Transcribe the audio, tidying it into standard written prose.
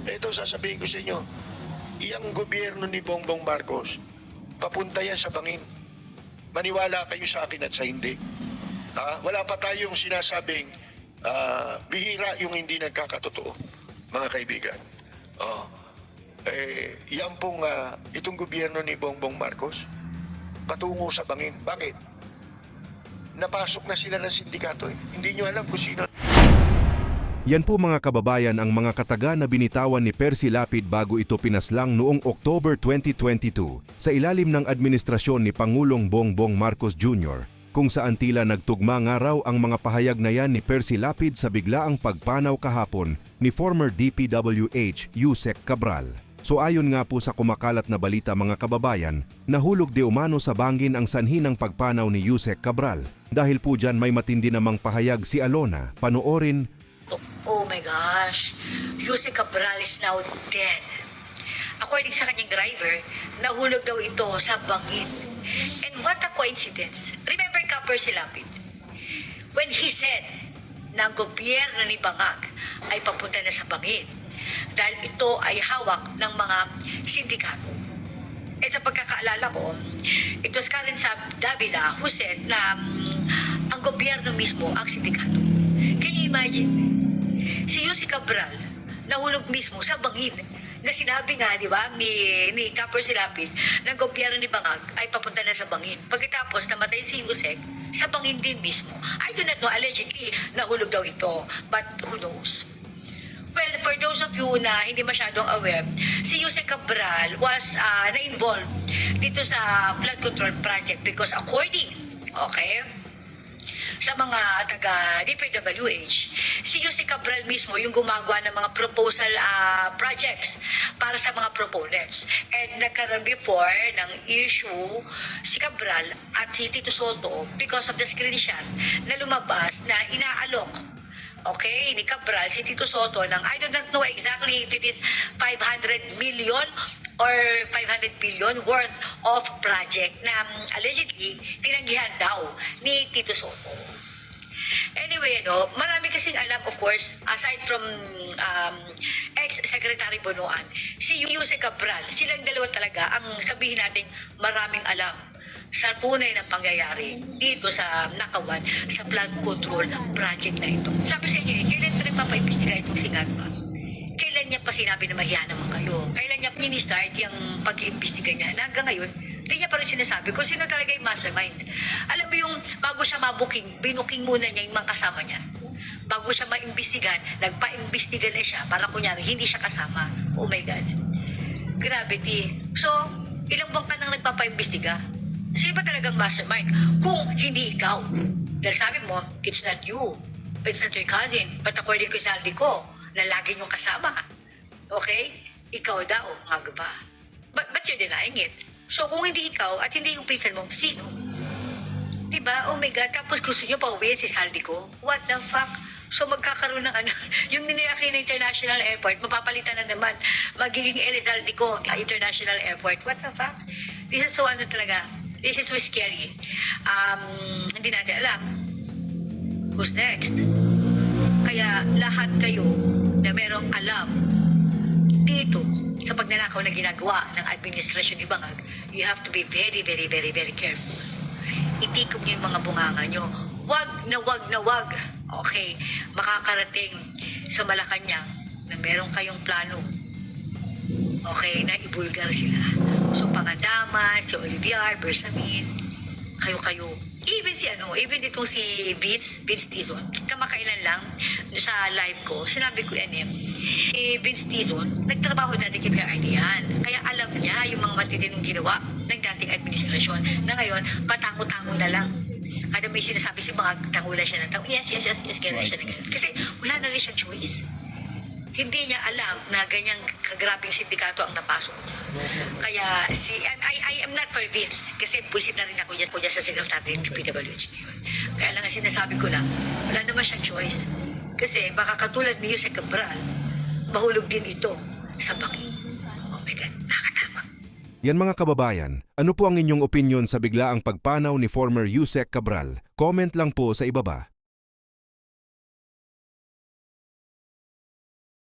Ito sasabihin ko sa inyo, iyang gobyerno ni Bongbong Marcos, papunta yan sa bangin. Maniwala kayo sa akin at sa hindi. Wala pa tayong sinasabing bihira yung hindi nagkakatotoo, mga kaibigan. Yan pong itong gobyerno ni Bongbong Marcos, patungo sa bangin. Bakit? Napasok na sila ng sindikato. Hindi nyo alam kung sino. Yan po mga kababayan ang mga kataga na binitawan ni Percy Lapid bago ito pinaslang noong October 2022 sa ilalim ng administrasyon ni Pangulong Bongbong Marcos Jr. kung saan tila nagtugma nga raw ang mga pahayag na yan ni Percy Lapid sa biglaang pagpanaw kahapon ni former DPWH Yusek Cabral. So ayon nga po sa kumakalat na balita mga kababayan, nahulog di umano sa bangin ang sanhi ng pagpanaw ni Yusek Cabral. Dahil po dyan may matindi namang pahayag si Alona, panoorin. Oh my gosh, Yusek Cabral is now dead. According sa kanyang driver, nahulog daw ito sa bangin. And what a coincidence. Remember Percy Lapid? When he said na ang gobyerno ni Bangag ay papunta na sa bangin dahil ito ay hawak ng mga sindikato. At sa pagkakaalala ko, it was Karen Davila who said na ang gobyerno mismo ang sindikato. Can you imagine? Si Yusek Cabral nahulog mismo sa bangin na sinabi nga, di ba, ni Percy Lapid na ang gobyerno ni Bangag ay papunta na sa bangin. Pagkatapos namatay si Yusek, sa bangin din mismo. I do not know, allegedly, nahulog daw ito. But who knows? Well, for those of you na hindi masyadong aware, si Yusek Cabral was na-involved dito sa flood control project because according, sa mga taga-DPWH, si Yusek Cabral mismo yung gumagawa ng mga proposal projects para sa mga proponents. And nagkaroon before ng issue si Cabral at si Tito Soto because of the screenshot na lumabas na inaalok ni Cabral, si Tito Soto ng I do not know exactly if it is 500 million or 500 billion worth of project na allegedly tinanggihan daw ni Tito Soto. Anyway, marami kasing alam, of course, aside from ex-Secretary Bonoan, si Yusek Cabral, silang dalawa talaga ang sabihin natin maraming alam sa tunay na pangyayari dito sa Nakawan, sa flood control project na ito. Sabi sa inyo, kailan ito nagpapaimbestiga itong si Ngagba? Kailan niya pa sinabi na mahiya naman kayo? Kailan niya ini-start yung pag-iimbestiga niya? Na hanggang ngayon, hindi niya pa rin sinasabi kung sino talaga yung mastermind. Alam mo yung bago siya mabuking, binuking muna niya yung mga kasama niya. Bago siya maimbestigan, nagpa-imbestiga na siya para kunyari hindi siya kasama. Oh my God. Gravity. So, ilang buwan ka nang nagpapa-imbestiga? Sino ba talagang mastermind? Kung hindi ikaw. Dahil sabi mo, it's not you. It's not your cousin. But according to Saldi ko, na lagi niyong kasama. Okay? Ikaw daw, Ngagba. But you're denying it. So kung hindi ikaw at hindi yung pinsan mo, sino? Diba? Oh my God. Tapos gusto niyo pauwiin si Saldi ko? What the fuck? So magkakaroon ng yung Ninoy Aquino International Airport, mapapalitan na naman. Magiging Elizalde ko, International Airport. What the fuck? This is so talaga. This is so scary. Hindi natin alam. Who's next? Kaya lahat kayo na merong alam dito sa pagnanakaw na ginagawa ng administrasyon ni Bangag, you have to be very, very, very, very careful. Itikop niyo yung mga bunganga niyo. Wag na wag na wag. Okay, makakarating sa Malacanang na meron kayong plano. Okay, na ibulgar sila. So, Pangadama, si Olivier, Bersamin, kayo-kayo. Even itong si Vince Tizon, kamakailan lang sa live ko, sinabi ko yan Vince Tizon, nagtrabaho dati kay PRD yan. Kaya alam niya yung mga matitinong ginawa ng dating administrasyon na ngayon, patango-tango na lang. Kada may sinasabi si mga tangulan siya ng tango, yes, kailan siya na ganyan. Kasi wala na rin siyang choice. Hindi niya alam na ganyang kagrabing sindikato ang napasok niya. Kaya I am not for Vince kasi buwisit na rin ako dyan sa Secretary ng PWH. Kaya lang sinasabi ko lang, wala naman siyang choice. Kasi baka katulad ni Yusek Cabral, mahulog din ito sa bangin. Oh my God, nakakatakot. Yan mga kababayan, ano po ang inyong opinyon sa biglaang pagpanaw ni former Yusek Cabral? Comment lang po sa ibaba.